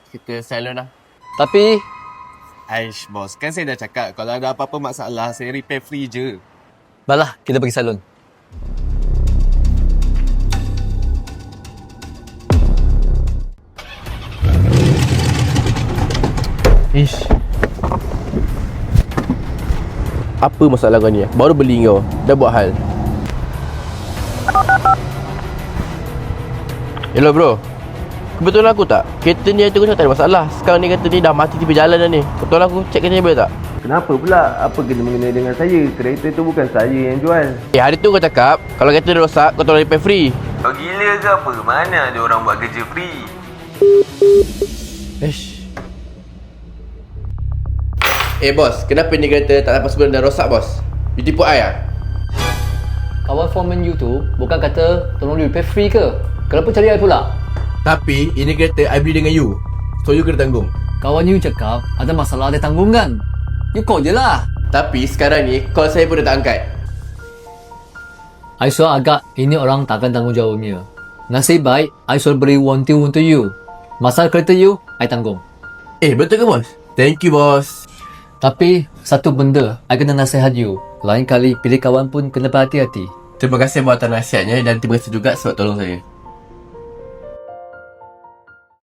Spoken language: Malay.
kita salon lah. Tapi Aish, bos. Kan saya dah cakap kalau ada apa-apa masalah, saya repair free je. balah, kita pergi salon. Ish. Apa masalah kau ni? Baru beli kau. Dah buat hal. Hello bro. Kebetulan aku tak? Kereta ni tu aku cakap tak ada masalah. Sekarang ni kereta ni dah mati tepi jalan dah ni. Kebetulan aku cek kereta ni boleh tak? Kenapa pula? Apa kena mengenai dengan saya? Kereta tu bukan saya yang jual. Hari tu kau cakap kalau kereta dia rosak kau tolong repair free. Kau gila ke apa? Mana ada orang buat kerja free? Ish. Bos, kenapa ni kereta tak dapat sebelum dah rosak bos? You tipu I lah? Kawan foreman you tu bukan kata tolong repair free ke? Kenapa cari I pula? Tapi ini kereta I beli dengan you. So you kena tanggung. Kawan you cakap ada masalah dia tanggung kan? You call je lah. Tapi sekarang ni call saya pun dah tak angkat. I suruh agak ini orang takkan tanggungjawabnya. Nasib baik, I suruh beri warranty untuk you. Masalah kereta you, I tanggung. Betul ke bos? Thank you bos. Tapi, satu benda, I kena nasihat you. Lain kali pilih kawan pun kena berhati-hati. Terima kasih buat atas nasihatnya dan terima kasih juga sebab tolong saya.